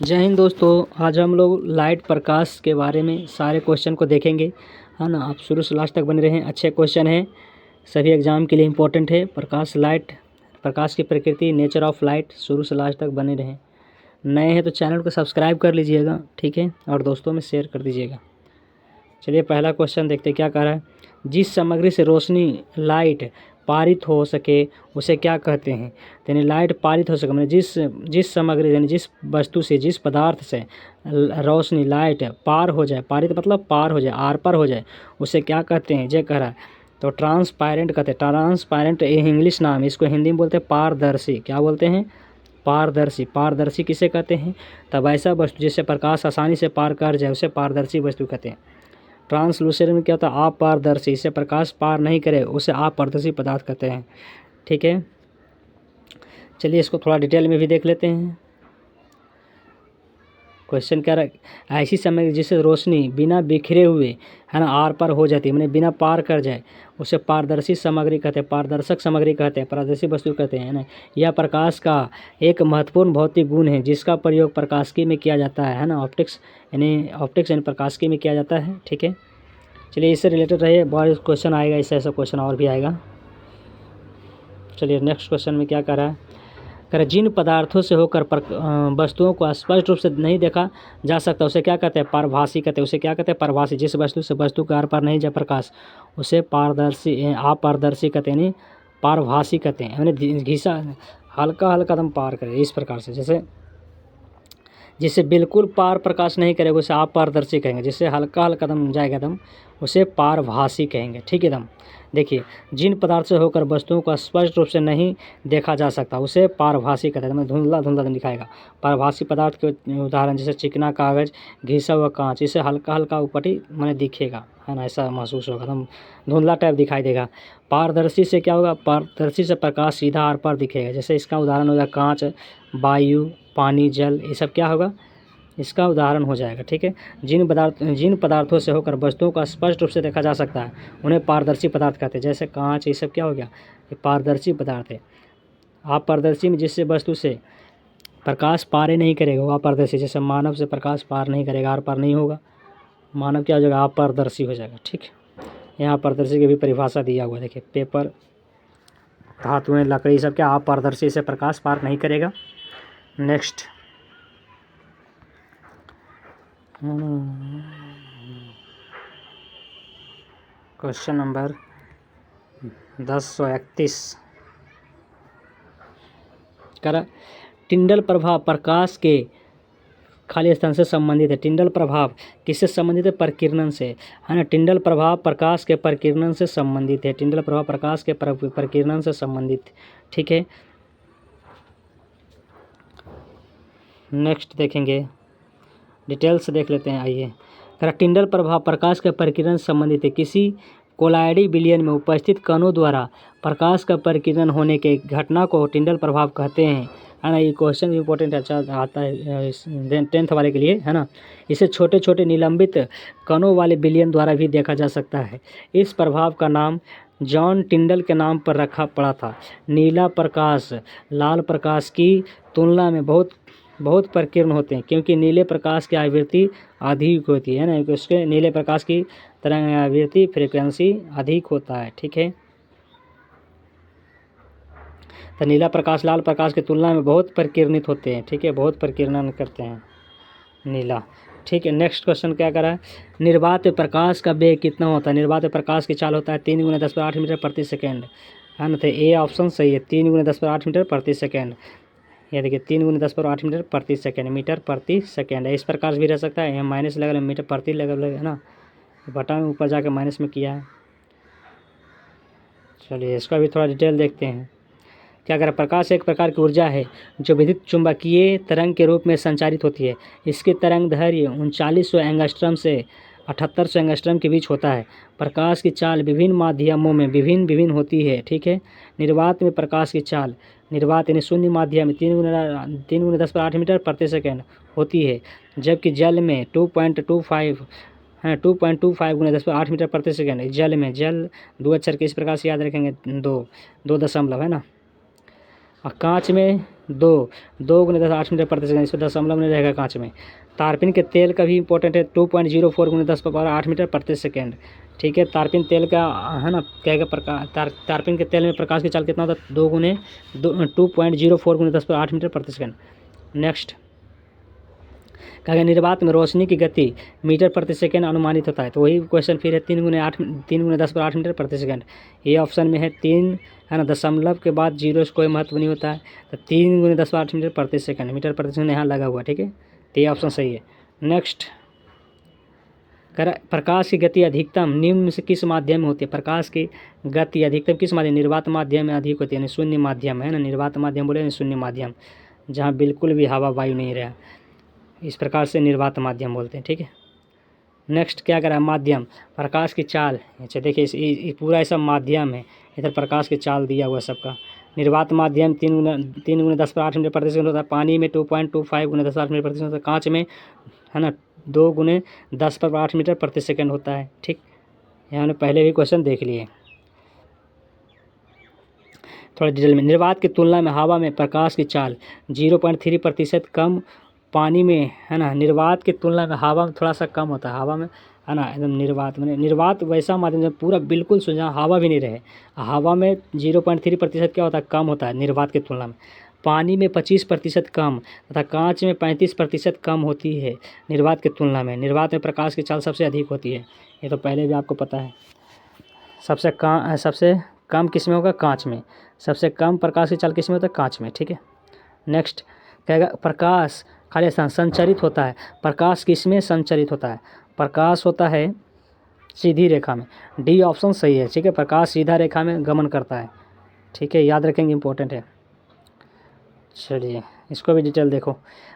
जय हिंद दोस्तों। आज हम लोग लाइट प्रकाश के बारे में सारे क्वेश्चन को देखेंगे, है ना। आप शुरू से लास्ट तक बने रहें। अच्छे क्वेश्चन हैं, सभी एग्जाम के लिए इम्पोर्टेंट है। प्रकाश, लाइट, प्रकाश की प्रकृति, नेचर ऑफ लाइट, शुरू से लास्ट तक बने रहें। नए हैं तो चैनल को सब्सक्राइब कर लीजिएगा, ठीक है, और दोस्तों में शेयर कर दीजिएगा। चलिए पहला क्वेश्चन देखते क्या कह रहा है। जिस सामग्री से रोशनी, लाइट पारित हो सके उसे क्या कहते हैं। यानी लाइट पारित हो सके मतलब जिस सामग्री यानी जिस वस्तु से, जिस पदार्थ से रोशनी, लाइट पार हो जाए, पारित मतलब पार हो जाए, आर पार हो जाए, उसे क्या कहते हैं, ये कह रहा है। तो ट्रांसपेरेंट कहते हैं। ट्रांसपेरेंट ये इंग्लिश नाम है, इसको हिंदी में बोलते हैं पारदर्शी। क्या बोलते हैं? पारदर्शी। पारदर्शी किसे कहते हैं? तब ऐसा वस्तु जिससे प्रकाश आसानी से पार कर जाए उसे पारदर्शी वस्तु कहते हैं। ट्रांसलूसेंट में क्या होता है? अपारदर्शी, इससे प्रकाश पार नहीं करे उसे अपारदर्शी पदार्थ कहते हैं, ठीक है। चलिए इसको थोड़ा डिटेल में भी देख लेते हैं। क्वेश्चन क्या रहा, ऐसी सामग्री जिससे रोशनी बिना बिखरे हुए, है ना, आर पार हो जाती है, मैंने बिना पार कर जाए, उसे पारदर्शी सामग्री कहते हैं, पारदर्शक सामग्री कहते हैं, पारदर्शी वस्तु कहते हैं ना। यह प्रकाश का एक महत्वपूर्ण भौतिक गुण है जिसका प्रयोग प्रकाशिकी में किया जाता है ना। ऑप्टिक्स यानी प्रकाशिकी में किया जाता है, ठीक है। चलिए इससे रिलेटेड रहिए, बहुत क्वेश्चन आएगा, इससे ऐसा क्वेश्चन और भी आएगा। चलिए नेक्स्ट क्वेश्चन में क्या कर रहा है, कर जिन पदार्थों से होकर वस्तुओं को स्पष्ट रूप से नहीं देखा जा सकता उसे क्या कहते हैं? पारभासी कहते हैं। उसे क्या कहते हैं? पारभासी। जिस वस्तु से वस्तु के आर पार नहीं जा प्रकाश उसे पारदर्शी, अपारदर्शी कहते हैं, यानी पारभासी कहते हैं। यानी घिसा हल्का हल्का दम पार करे, इस प्रकार से। जैसे जिससे बिल्कुल पार प्रकाश नहीं करेगा उसे अपारदर्शी कहेंगे। जिससे हल्का हल्का दम जाएगा दम उसे पारभासी कहेंगे, ठीक है। दम देखिए, जिन पदार्थ से होकर वस्तुओं को स्पष्ट रूप से नहीं देखा जा सकता उसे पारभासी कहते हैं। धुंधला धुंधला दम दिखाएगा। पारभासी पदार्थ के उदाहरण जैसे चिकना कागज, घिसा हुआ कांच, इसे हल्का हल्का ऊपरी मैंने दिखेगा, है ना, ऐसा महसूस होगा, दम धुंधला टाइप दिखाई देगा। पारदर्शी से क्या होगा? पारदर्शी से प्रकाश सीधा आर पार दिखेगा। जैसे इसका उदाहरण हो गया कांच, वायु, पानी, जल, ये सब क्या होगा? इसका उदाहरण हो जाएगा, ठीक है। जिन पदार्थों से होकर वस्तुओं का स्पष्ट रूप से देखा जा सकता है उन्हें पारदर्शी पदार्थ कहते हैं। जैसे कांच, ये सब क्या हो गया? ये पारदर्शी पदार्थ है। अपारदर्शी में जिससे वस्तु से प्रकाश पार ही नहीं करेगा वो अपारदर्शी। जैसे मानव से प्रकाश पार नहीं करेगा, आर पार नहीं होगा, मानव क्या हो जाएगा? अपारदर्शी हो जाएगा, ठीक है। यहाँ पारदर्शी की भी परिभाषा दिया हुआ है, देखिए। पेपर, धातुएं, लकड़ी, सब क्या अपारदर्शी से प्रकाश पार नहीं करेगा। नेक्स्ट क्वेश्चन नंबर 1031 कर टिंडल प्रभाव प्रकाश के खाली स्थान से संबंधित है। टिंडल प्रभाव किससे संबंधित है? प्रकीर्णन से, है ना। टिंडल प्रभाव प्रकाश के प्रकीर्णन से संबंधित है। टिंडल प्रभाव प्रकाश के प्रकीर्णन से संबंधित, ठीक है। नेक्स्ट देखेंगे, डिटेल से देख लेते हैं, आइए। टिंडल प्रभाव प्रकाश के प्रकीर्णन से संबंधित है। किसी कोलाइडी विलयन में उपस्थित कणों द्वारा प्रकाश का प्रकीर्णन होने के घटना को टिंडल प्रभाव कहते हैं, है ना। ये क्वेश्चन इंपॉर्टेंट अच्छा आता है 10th वाले के लिए, है ना। इसे छोटे छोटे निलंबित कणों वाले विलयन द्वारा भी देखा जा सकता है। इस प्रभाव का नाम जॉन टिंडल के नाम पर रखा पड़ा था। नीला प्रकाश लाल प्रकाश की तुलना में बहुत प्रकीर्ण होते हैं क्योंकि नीले प्रकाश की आवृत्ति अधिक होती है ना। उसके नीले प्रकाश की तरंग आवृत्ति फ्रीक्वेंसी अधिक होता है, ठीक है। तो नीला प्रकाश लाल प्रकाश की तुलना में बहुत प्रकीर्णित होते हैं, ठीक है, बहुत प्रकीर्णन करते हैं नीला, ठीक है। नेक्स्ट क्वेश्चन क्या करा है, निर्वात प्रकाश का वेग कितना होता है। निर्वात प्रकाश की चाल होता है 3 × 10⁸ मीटर प्रति सेकेंड, है ना। तो ए ऑप्शन सही है, 3 × 10⁸ मीटर प्रति सेकेंड। ये देखिए 3 × 10⁸ मीटर प्रति सेकेंड, मीटर प्रति सेकेंड है। इस प्रकार भी रह सकता है, यहाँ माइनस लगा मीटर प्रति लगा, है ना, बटा में ऊपर जाकर माइनस में किया है। चलिए इसका भी थोड़ा डिटेल देखते हैं। क्या करें, प्रकाश एक प्रकार की ऊर्जा है जो विद्युत चुंबकीय तरंग के रूप में संचारित होती है। इसकी तरंग दैर्घ्य 3900 एंगस्ट्रम से 7800 एंगस्ट्रम के बीच होता है। प्रकाश की चाल विभिन्न माध्यमों में भिन्न होती है, ठीक है। निर्वात में प्रकाश की चाल, निर्वात यानी शून्य माध्यम में 3 × 10⁸ मीटर प्रति सेकेंड होती है, जबकि जल में 2.25 × 10⁸ मीटर प्रति सेकेंड। जल 2 अक्षर के इस प्रकार से याद रखेंगे, 2 दशमलव, है ना। और कांच में 2 2 × 10 8 मीटर प्रति सेकंड, इसमें दशमलव नहीं रहेगा कांच में। तारपीन के तेल का भी इंपॉर्टेंट है, 2.04 × 10⁻8 मीटर प्रति सेकंड, ठीक है। तारपीन तेल का है ना, क्या है तारपीन के तेल में प्रकाश की चाल कितना होता है, 2.04 × 10⁻8 मीटर प्रति सेकंड। नेक्स्ट क्या है, निर्वात में रोशनी की गति मीटर प्रति सेकंड अनुमानित होता है, तो वही क्वेश्चन फिर है 3 × 10⁻8 मीटर प्रति सेकंड। ये ऑप्शन में है 3 है ना, दशमलव के बाद जीरो कोई महत्व नहीं होता है, तो 3 × 10⁻8 मीटर प्रति सेकंड, मीटर प्रति सेकंड यहाँ लगा हुआ, ठीक है, तो ये ऑप्शन सही है। नेक्स्ट प्रकाश की गति अधिकतम निम्न से किस माध्यम में होती है, प्रकाश की गति अधिकतम किस माध्यम, निर्वात माध्यम में अधिक होती है, यानी शून्य माध्यम है ना, निर्वात माध्यम बोले यानी शून्य माध्यम, जहाँ बिल्कुल भी हवा वायु नहीं रहा, इस प्रकार से निर्वात माध्यम बोलते हैं, ठीक है। नेक्स्ट क्या करा, माध्यम प्रकाश की चाल, अच्छा देखिए इस पूरा ऐसा माध्यम है, इधर प्रकाश की चाल दिया हुआ सबका। निर्वात माध्यम 3 × 10⁻8 मीटर प्रति सेकंड होता है, पानी में 2.25 × 10⁻8 मीटर प्रति सेकंड होता है, कांच में है ना 2 × 10⁻8 मीटर प्रति सेकंड होता है, ठीक। यहाँ ने पहले भी क्वेश्चन देख लिए। थोड़ा डिटेल में, निर्वात की तुलना में हवा में प्रकाश की चाल 0.3% कम, पानी में है ना, निर्वात की तुलना में हवा में थोड़ा सा कम होता है, हवा में है ना एकदम निर्वात में, निर्वात वैसा माध्यम जब पूरा बिल्कुल सुझा हवा भी नहीं रहे, हवा में 0.3% क्या होता है, कम होता है निर्वात की तुलना में, पानी में 25% कम तथा कांच में 35% कम होती है निर्वात की तुलना में। निर्वात में प्रकाश की चाल सबसे अधिक होती है, ये तो पहले भी आपको पता है। सबसे कम किस में होगा, कांच में, सबसे कम प्रकाश की चाल किस में होता है, कांच में, ठीक है। नेक्स्ट कहेगा प्रकाश खाली स्थान संचरित होता है, प्रकाश किस में संचरित होता है, प्रकाश होता है सीधी रेखा में, डी ऑप्शन सही है, ठीक है, प्रकाश सीधा रेखा में गमन करता है, ठीक है, याद रखेंगे, इंपॉर्टेंट है। चलिए इसको भी डिटेल देखो,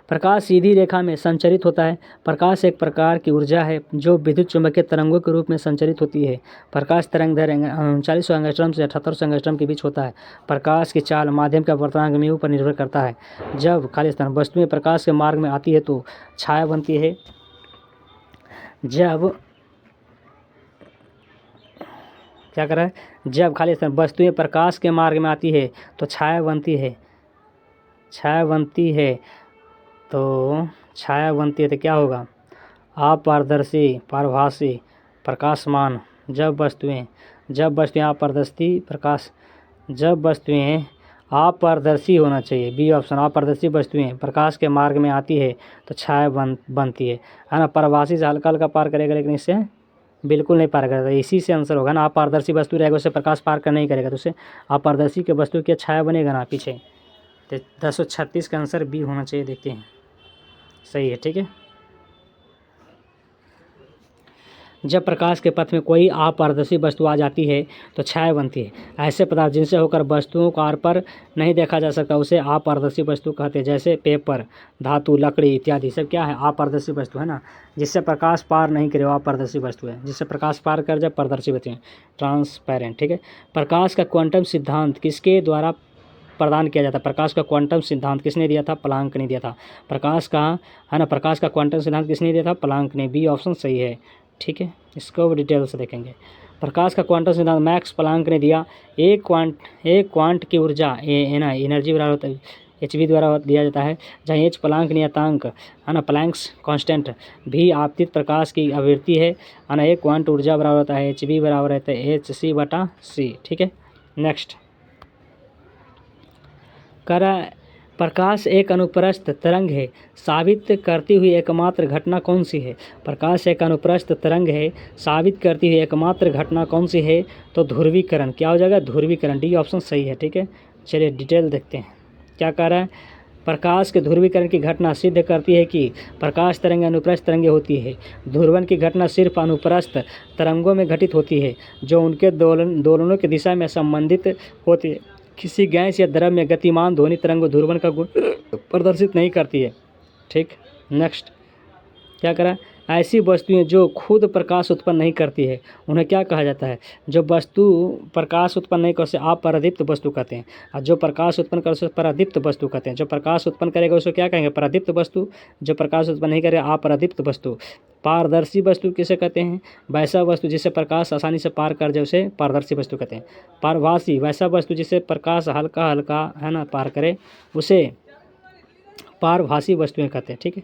प्रकाश सीधी रेखा में संचरित होता है, प्रकाश एक प्रकार की ऊर्जा है जो विद्युत चुम्बकीय तरंगों के रूप में संचरित होती है, प्रकाश तरंग दैर्घ्य 3900 एंगस्ट्रॉम से 7800 एंगस्ट्रॉम के बीच होता है, प्रकाश की चाल माध्यम का वर्तनांक म्यू पर निर्भर करता है, जब खाली स्थान वस्तुएं प्रकाश के मार्ग में आती है तो छाया बनती है, जब क्या कर रहा है, जब खाली स्थान वस्तुएं प्रकाश के मार्ग में आती है तो छाया बनती है, छाया बनती है तो क्या होगा, अपारदर्शी, पारभासी, प्रकाशमान, जब वस्तुएं अपारदर्शी होना चाहिए, बी ऑप्शन, अपारदर्शी वस्तुएं प्रकाश के मार्ग में आती है तो छाया बनती है ना, पारभासी से हल्का हल्का पार करेगा लेकिन इससे बिल्कुल नहीं पार करेगा, इसी से आंसर होगा ना, अपारदर्शी वस्तु रहेगा उससे प्रकाश पार कर नहीं करेगा तो उससे अपारदर्शी के वस्तु की छाया बनेगा ना पीछे, तो 1036 का आंसर बी होना चाहिए, देखते हैं सही है, ठीक है। जब प्रकाश के पथ में कोई अपारदर्शी वस्तु आ जाती है तो छाया बनती है, ऐसे पदार्थ जिनसे होकर वस्तुओं को आर पर नहीं देखा जा सकता उसे अपारदर्शी वस्तु कहते हैं, जैसे पेपर, धातु, लकड़ी इत्यादि सब क्या है, अपारदर्शी वस्तु है ना, जिससे प्रकाश पार नहीं करे वो अपारदर्शी वस्तु है, जिससे प्रकाश पार कर जाए पारदर्शी वस्तु है, ट्रांसपेरेंट, ठीक है। प्रकाश का क्वांटम सिद्धांत किसके द्वारा प्रदान किया जाता है, प्रकाश का क्वांटम सिद्धांत किसने दिया था, प्लांक ने दिया था, प्रकाश का है ना, प्रकाश का क्वांटम सिद्धांत किसने दिया था, प्लांक ने, बी ऑप्शन सही है, ठीक है। इसको डिटेल से देखेंगे, प्रकाश का क्वांटम सिद्धांत मैक्स प्लांक ने दिया, एक क्वांट की ऊर्जा है ना, एनर्जी बराबर होता है hv द्वारा दिया जाता है, जहाँ h प्लांक नियतांक है ना, प्लैंक्स कांस्टेंट भी आपतित प्रकाश की आवृत्ति है ना, एक क्वांट ऊर्जा बराबर होता है hv बराबर रहता है hc/c, ठीक है। नेक्स्ट प्रकाश एक अनुप्रस्थ तरंग है, साबित करती हुई एकमात्र घटना कौन सी है, प्रकाश एक अनुप्रस्थ तरंग है, साबित करती हुई एकमात्र घटना कौन सी है, तो ध्रुवीकरण, क्या हो जाएगा, ध्रुवीकरण, डी ऑप्शन सही है, ठीक है। चलिए डिटेल देखते हैं क्या कह रहा है, प्रकाश के ध्रुवीकरण की घटना सिद्ध करती है कि प्रकाश तरंग अनुप्रस्थ तरंगें होती है, ध्रुवण की घटना सिर्फ अनुप्रस्थ तरंगों में घटित होती है जो उनके दोलनों की दिशा में संबंधित होती है, किसी गैस या द्रव में गतिमान ध्वनि तरंग ध्रुवण का गुण प्रदर्शित नहीं करती है, ठीक। नेक्स्ट क्या करा, ऐसी वस्तुएं जो खुद प्रकाश उत्पन्न नहीं करती है उन्हें क्या कहा जाता है, जो वस्तु प्रकाश उत्पन्न नहीं कर उसे अपरादीप्त वस्तु कहते हैं, और जो प्रकाश उत्पन्न कर उसे परादीप्त वस्तु कहते हैं, जो प्रकाश उत्पन्न करेगा उसे क्या कहेंगे, परादीप्त वस्तु, जो प्रकाश उत्पन्न नहीं करेगा अपरादीप्त वस्तु। पारदर्शी वस्तु किसे कहते हैं, वैसा वस्तु जिसे प्रकाश आसानी से पार कर जाए उसे पारदर्शी वस्तु कहते हैं। पारभासी, वैसा वस्तु जिसे प्रकाश हल्का हल्का है ना पार करे उसे पारभासी वस्तुएं कहते हैं। ठीक है,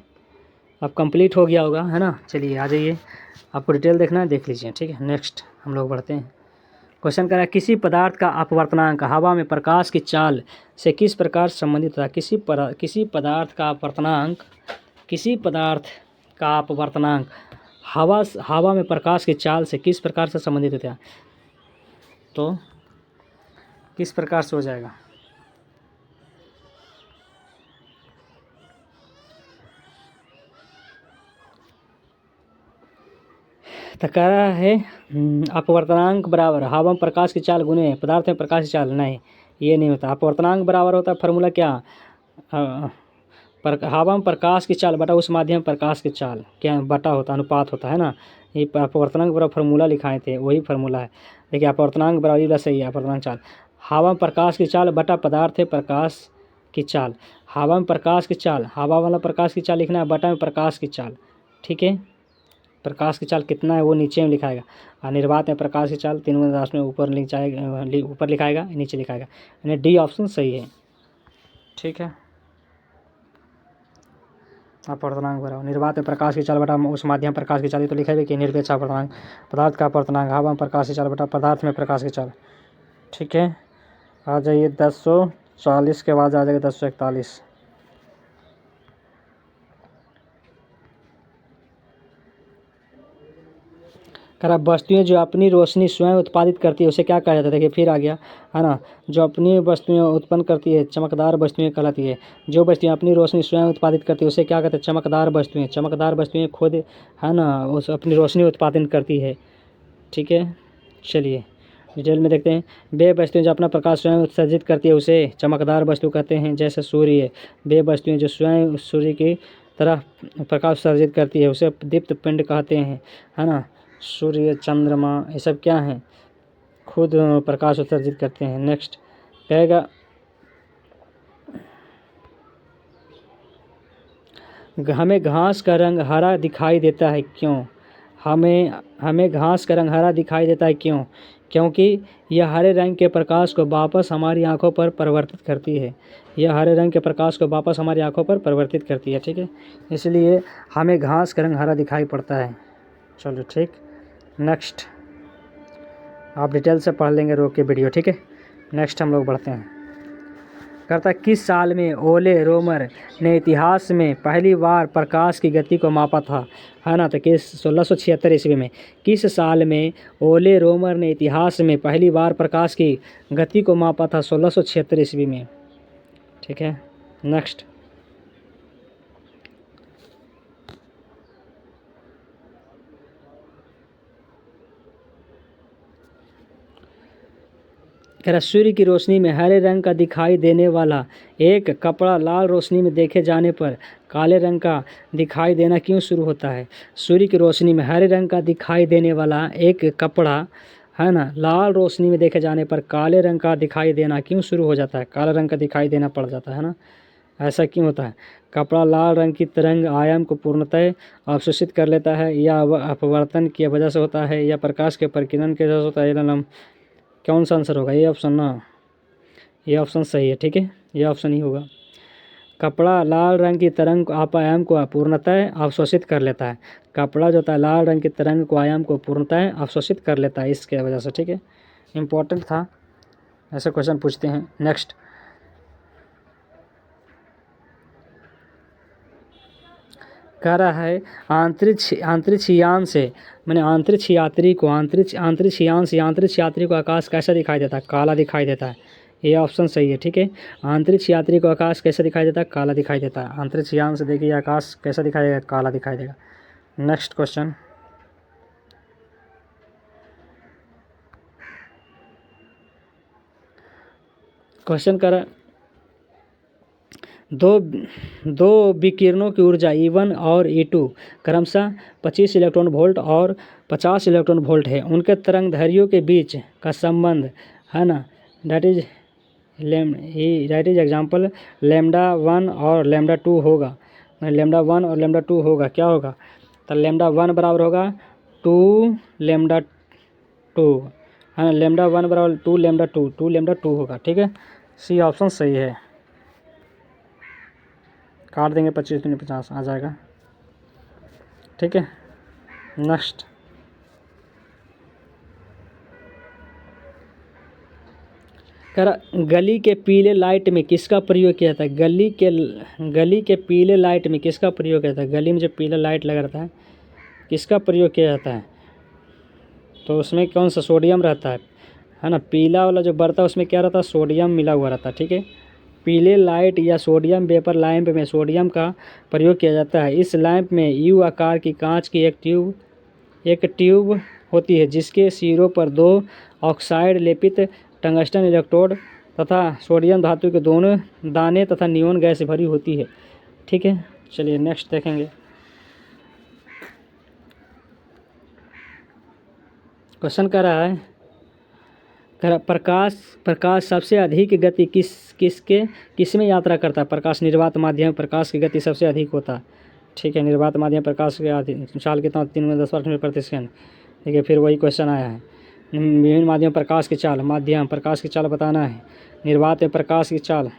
अब कंप्लीट हो गया होगा, है ना। चलिए आ जाइए, आपको डिटेल देखना है देख लीजिए। ठीक है, नेक्स्ट हम लोग बढ़ते हैं। क्वेश्चन करा किसी पदार्थ का अपवर्तनांक हवा में प्रकाश की चाल से किस प्रकार संबंधित है। किसी पदार्थ का अपवर्तनांक हवा में प्रकाश की चाल से किस प्रकार से संबंधित होता है, तो किस प्रकार से हो जाएगा। तो कह रहा है अपवर्तनांक बराबर हवा में प्रकाश की चाल गुने पदार्थ में प्रकाश की चाल। नहीं, ये नहीं होता। अपवर्तनांक बराबर होता है फार्मूला क्या, हवा में प्रकाश की चाल बटा उस माध्यम प्रकाश की चाल क्या बटा होता है, अनुपात होता है ना। ये अपवर्तनांक बराबर फार्मूला लिखाए थे, वही फार्मूला है। देखिए अपवर्तनांक बराबर ये सही है। अपवर्तनांक चाल हवा में प्रकाश की चाल बटा पदार्थ है प्रकाश की चाल। हवा में प्रकाश की चाल, हवा वाला प्रकाश की चाल लिखना है, बटा में प्रकाश की चाल। ठीक है, प्रकाश की चाल कितना है वो नीचे में लिखाएगा, और निर्वात में प्रकाश की चाल 3 में ऊपर ऊपर लिखाएगा, नीचे लिखाएगा, यानी डी ऑप्शन सही है। ठीक है, अपवर्तनांक बराबर निर्वात में प्रकाश की चाल बटा उस माध्यम प्रकाश की चाल, तो लिखेगा कि निरपेक्ष अपवर्तनांक पदार्थ का अपवर्तनांक हवा में प्रकाश की चाल बटा पदार्थ में प्रकाश की चाल। ठीक है, आ जाइए 1040 के बाद आ जाएगा 1041। कह रहा वस्तुएं जो अपनी रोशनी स्वयं उत्पादित करती है उसे क्या कहा जाता है। देखिए फिर आ गया, है ना। जो अपनी वस्तुएं उत्पन्न करती है चमकदार वस्तुएं कहलाती है। जो वस्तुएं अपनी रोशनी स्वयं उत्पादित करती है उसे क्या कहते हैं, चमकदार वस्तुएं। चमकदार वस्तुएं खुद, है ना, उस अपनी रोशनी उत्पादन करती है। ठीक है, चलिए डिटेल में देखते हैं। वे वस्तुएं जो अपना प्रकाश स्वयं उत्सर्जित करती है उसे चमकदार वस्तु कहते हैं, जैसे सूर्य। वे वस्तुएं जो स्वयं सूर्य की तरह प्रकाश उत्सर्जित करती है उसे दीप्त पिंड कहते हैं, है ना। सूर्य, चंद्रमा, ये सब क्या हैं, खुद प्रकाश उत्सर्जित करते हैं। नेक्स्ट कहेगा हमें घास का रंग हरा दिखाई देता है क्यों। हमें घास का रंग हरा दिखाई देता है क्यों, क्योंकि यह हरे रंग के प्रकाश को वापस हमारी आंखों पर परिवर्तित करती है। यह हरे रंग के प्रकाश को वापस हमारी आंखों पर परिवर्तित करती है। ठीक है, इसलिए हमें घास का रंग हरा दिखाई पड़ता है। चलो ठीक, नेक्स्ट आप डिटेल से पढ़ लेंगे रोक के वीडियो। ठीक है, नेक्स्ट हम लोग बढ़ते हैं। करता किस साल में ओले रोमर ने इतिहास में पहली बार प्रकाश की गति को मापा था, है ना। तो किस 1676 ईस्वी में किस साल में ओले रोमर ने इतिहास में पहली बार प्रकाश की गति को मापा था, 1676 ईस्वी में। ठीक है, नेक्स्ट कह रहा सूर्य की रोशनी में हरे रंग का दिखाई देने वाला एक कपड़ा लाल रोशनी में देखे जाने पर काले रंग का दिखाई देना क्यों शुरू होता है। सूर्य की रोशनी में हरे रंग का दिखाई देने वाला एक कपड़ा, है ना, लाल रोशनी में देखे जाने पर काले रंग का दिखाई देना क्यों शुरू हो जाता है, काला रंग का दिखाई देना पड़ जाता है ना। ऐसा क्यों होता है। कपड़ा लाल रंग की तरंग आयाम को पूर्णतः अवशोषित कर लेता है, या अपवर्तन की वजह से होता है, या प्रकाश के प्रकीर्णन की वजह से होता है। कौन सा आंसर होगा, ये ऑप्शन ना, ये ऑप्शन सही है। ठीक है, ये ऑप्शन ही होगा। कपड़ा लाल रंग की तरंग आयाम को पूर्णतः अवशोषित कर लेता है। कपड़ा जो होता है लाल रंग की तरंग को आयाम को पूर्णतः अवशोषित कर लेता है, इसके वजह से। ठीक है, इम्पोर्टेंट था, ऐसे क्वेश्चन पूछते हैं। नेक्स्ट कह रहा है अंतरिक्ष यान से, मैंने अंतरिक्ष यात्री को अंतरिक्ष यान से अंतरिक्ष यात्री को आकाश कैसा दिखाई देता है, काला दिखाई देता है। ये ऑप्शन सही है। ठीक है, अंतरिक्ष यात्री को आकाश कैसा दिखाई देता है, काला दिखाई देता है। अंतरिक्ष यान से देखिए आकाश कैसा दिखाई देगा, काला दिखाई देगा। नेक्स्ट क्वेश्चन कर दो विकिरणों की ऊर्जा E1 और E2 क्रमशः 25 इलेक्ट्रॉन वोल्ट और 50 इलेक्ट्रॉन वोल्ट है। उनके तरंग दैर्ध्यों के बीच का संबंध, है ना, दैट इज एग्जाम्पल λ1 और λ2 होगा। λ1 और λ2 होगा, क्या होगा, तो λ1 बराबर होगा 2 λ2, है ना। λ1 बराबर 2 λ2 होगा। ठीक है, सी ऑप्शन सही है। काट देंगे 25 दूनी 50 आ जाएगा। ठीक है, नेक्स्ट कर गली के पीले लाइट में किसका प्रयोग किया जाता है? गली के पीले लाइट में किसका प्रयोग किया जाता है? गली में जो पीला लाइट लगा रहता है किसका प्रयोग किया जाता है? तो उसमें कौन सा सोडियम रहता है ना। पीला वाला जो बर्ता है उसमें क्या रहता है? सोडियम मिला हुआ रहता है। ठीक है, पीले लाइट या सोडियम वेपर लैंप में सोडियम का प्रयोग किया जाता है। इस लैंप में यू आकार की कांच की एक ट्यूब होती है जिसके सिरों पर 2 ऑक्साइड लेपित टंगस्टन इलेक्ट्रोड तथा सोडियम धातु के दोनों दाने तथा नियोन गैस भरी होती है। ठीक है, चलिए नेक्स्ट देखेंगे। क्वेश्चन कर रहा है प्रकाश सबसे अधिक गति किसमें यात्रा करता है? प्रकाश निर्वात माध्यम प्रकाश की गति सबसे अधिक होता है। ठीक है, निर्वात माध्यम प्रकाश के चाल कितना 3 × 10 मीटर प्रति सेकंड। ठीक है, फिर वही क्वेश्चन आया है। विभिन्न माध्यम प्रकाश की चाल, माध्यम प्रकाश की चाल बताना है। निर्वात में प्रकाश की चाल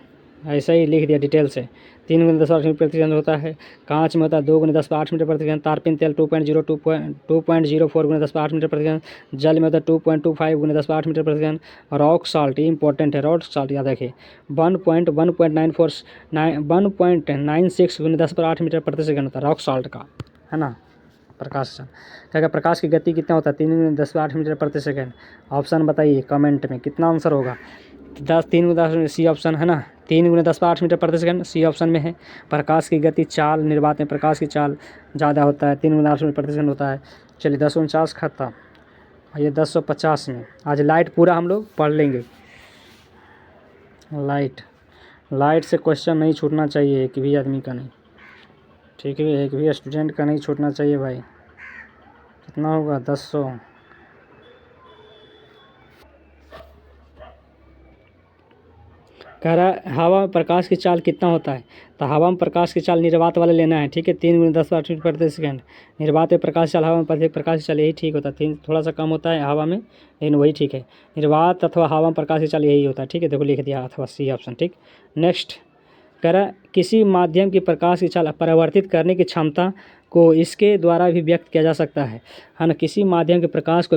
ऐसा ही लिख दिया डिटेल से। 3 × 10 मीटर प्रति सेकंड होता है। कांच में होता है 2 × 10⁸ मीटर प्रति सेकंड। तारपीन तेल 2.04 × 10⁸ मीटर प्रति सेकंड। जल में होता है 2.25 × 10⁸ मीटर प्रति सेकंड। रॉक साल्ट इंपॉर्टेंट है, रॉक साल्ट याद रखिए 1.96 × 10⁸ मीटर प्रति सेकंड होता है रॉक साल्ट का, है ना। प्रकाश क्या प्रकाश की गति कितना होता है? 3 × 10⁸ मीटर प्रति सेकंड। ऑप्शन बताइए कमेंट में कितना आंसर होगा? 3 × 10 सी ऑप्शन है ना, 3 × 10⁸ मीटर प्रति सेकंड सी ऑप्शन में है। प्रकाश की गति चाल निर्वात में प्रकाश की चाल ज़्यादा होता है, 3 × 10 मीटर प्रति सेकंड होता है। चलिए 1049 खत्म, ये 1050 में आज लाइट पूरा हम लोग पढ़ लेंगे। लाइट से क्वेश्चन नहीं छूटना चाहिए एक भी आदमी का नहीं। ठीक है, एक भी स्टूडेंट का नहीं छूटना चाहिए भाई। कितना होगा? 1000। कह रहा है हवा में प्रकाश की चाल कितना होता है? तो हवा में प्रकाश की चाल निर्वात वाला लेना है। ठीक है, 3 × 10⁸ मीटर प्रति सेकंड। निर्वात में प्रकाश चाल, हवा में प्रकाश की चाल यही ठीक होता है। 3 थोड़ा सा कम होता है हवा में, लेकिन वही ठीक है। निर्वात अथवा हवा में प्रकाश की चाल यही होता है। ठीक है, देखो लिख दिया अथवा सी ऑप्शन। ठीक, नेक्स्ट कह रहा किसी माध्यम की प्रकाश की चाल परिवर्तित करने की क्षमता को इसके द्वारा भी व्यक्त किया जा सकता है ना। किसी माध्यम के प्रकाश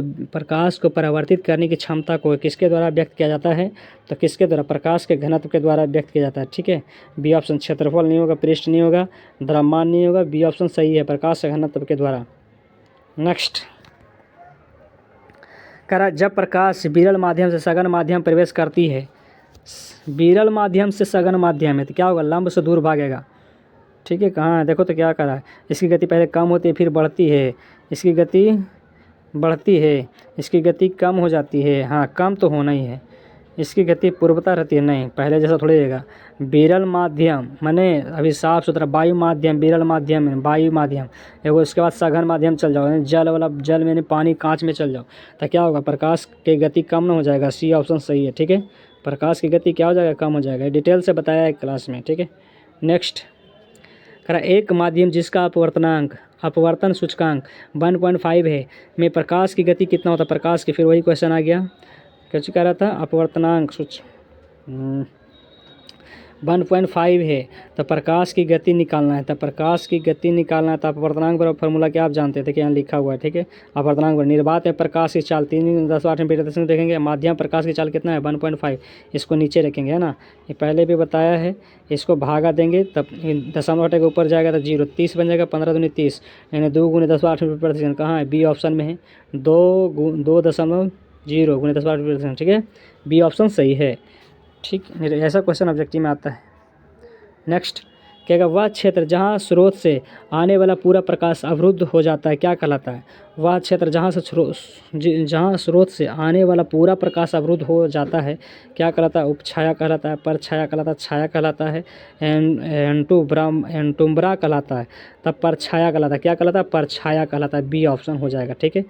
को परिवर्तित करने की क्षमता को किसके द्वारा व्यक्त किया जाता है? तो किसके द्वारा? प्रकाश के घनत्व के द्वारा व्यक्त किया जाता है। ठीक है, बी ऑप्शन। क्षेत्रफल नहीं होगा, पृष्ठ नहीं होगा, द्रव्यमान नहीं होगा, बी ऑप्शन सही है, प्रकाश के घनत्व के द्वारा। नेक्स्ट कह रहा जब प्रकाश विरल माध्यम से सघन माध्यम प्रवेश करती है, विरल माध्यम से सघन माध्यम है तो क्या होगा? लंब से दूर भागेगा। ठीक है, कहाँ है देखो तो क्या करा है? इसकी गति पहले कम होती है फिर बढ़ती है, इसकी गति बढ़ती है, इसकी गति कम हो जाती है। हाँ, कम तो होना ही है। इसकी गति पूर्वता रहती है, नहीं पहले जैसा थोड़ी रहेगा। विरल माध्यम माने अभी साफ सुथरा वायु माध्यम, विरल माध्यम में वायु माध्यम एगो, उसके बाद सघन माध्यम चल जाओ, जल वाला जल में पानी कांच में चल जाओ तो क्या होगा? प्रकाश की गति कम ना हो जाएगा, सी ऑप्शन सही है। ठीक है, प्रकाश की गति क्या हो जाएगा? कम हो जाएगा। डिटेल से बताया है क्लास में। ठीक है, नेक्स्ट करा एक माध्यम जिसका अपवर्तन सूचकांक 1.5 है में प्रकाश की गति कितना होता है? प्रकाश की फिर वही क्वेश्चन आ गया, कैसे कह रहा था? अपवर्तनांक 1.5 है तो प्रकाश की गति निकालना है। तो प्रकाश की गति निकालना है तो अपवर्तनांक बराबर फार्मूला क्या आप जानते थे कि यहाँ लिखा हुआ है। ठीक है, अपवर्तनांक बराबर निर्वात है प्रकाश की चाल 3 × 10⁸ मीटर प्रति सेकंड देखेंगे। माध्यम प्रकाश की चाल कितना है? 1.5। इसको नीचे रखेंगे, है ना, ये पहले भी बताया है। इसको भागा देंगे तब दशमलव हटेगा ऊपर जाएगा तो 0, 30 बन जाएगा, 15 दूनी 30, यानी 2 × 10⁸ मीटर प्रति सेकंड कहाँ है? बी ऑप्शन में है, 2.0 × 10⁻⁻⁰ प्रति सेकंड। ठीक है, बी ऑप्शन सही है। ठीक, ऐसा क्वेश्चन ऑब्जेक्टिव में आता है। नेक्स्ट क्या? वह क्षेत्र जहाँ स्रोत से आने वाला पूरा प्रकाश अवरुद्ध हो जाता है क्या कहलाता है? वह क्षेत्र जहाँ स्रोत से आने वाला पूरा प्रकाश अवरुद्ध हो जाता है क्या कहलाता है? उपछाया कहलाता है, परछाया कहलाता है, छाया कहलाता है, एंटुम्ब्रा कहलाता है, तब परछाया कहलाता है। क्या कहलाता है? परछाया कहलाता है, बी ऑप्शन हो जाएगा। ठीक है,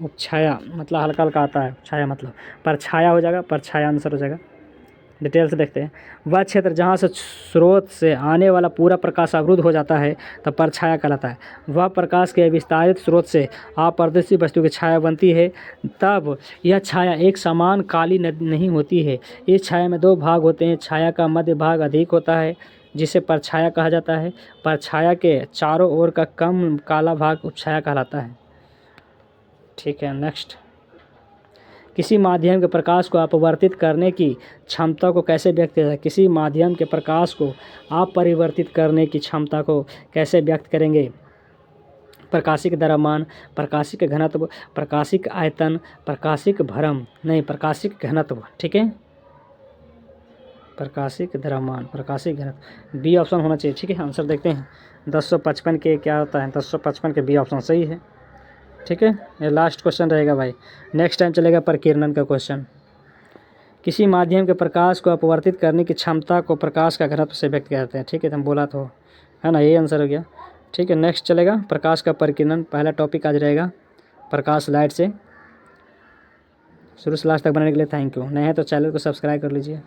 उपछाया मतलब हल्का हल्का आता है, छाया मतलब परछाया हो जाएगा, परछाया आंसर हो जाएगा। डिटेल से देखते हैं। वह क्षेत्र जहाँ से स्रोत से आने वाला पूरा प्रकाश अवरुद्ध हो जाता है तब परछाया कहलाता है। वह प्रकाश के विस्तारित स्रोत से अपारदर्शी वस्तु की छाया बनती है तब यह छाया एक समान काली नहीं होती है। इस छाया में 2 भाग होते हैं। छाया का मध्य भाग अधिक होता है जिसे परछाया कहा जाता है। परछाया के चारों ओर का कम काला भाग उपछाया कहलाता है। ठीक है, नेक्स्ट। किसी माध्यम के प्रकाश को अपवर्तित करने की क्षमता को कैसे व्यक्त किया जाए? किसी माध्यम के प्रकाश को अपरिवर्तित करने की क्षमता को कैसे व्यक्त करेंगे? प्रकाशिक द्रव्यमान, प्रकाशिक घनत्व, प्रकाशिक आयतन, प्रकाशिक भरम, नहीं प्रकाशिक घनत्व। ठीक है, प्रकाशिक द्रव्यमान, प्रकाशिक घनत्व, बी ऑप्शन होना चाहिए। ठीक है, आंसर देखते हैं 1055 के क्या होता है? 1055 के बी ऑप्शन सही है। ठीक है, ये लास्ट क्वेश्चन रहेगा भाई, नेक्स्ट टाइम चलेगा प्रकीर्णन का क्वेश्चन। किसी माध्यम के प्रकाश को अपवर्तित करने की क्षमता को प्रकाश का घनत्व से व्यक्त करते हैं। ठीक है, तो हम बोला तो है ना, यही आंसर हो गया। ठीक है, नेक्स्ट चलेगा प्रकाश का प्रकीर्णन। पहला टॉपिक आज रहेगा प्रकाश लाइट से। शुरू से लास्ट तक बनाने के लिए थैंक यू। नए हैं तो चैनल को सब्सक्राइब कर लीजिए।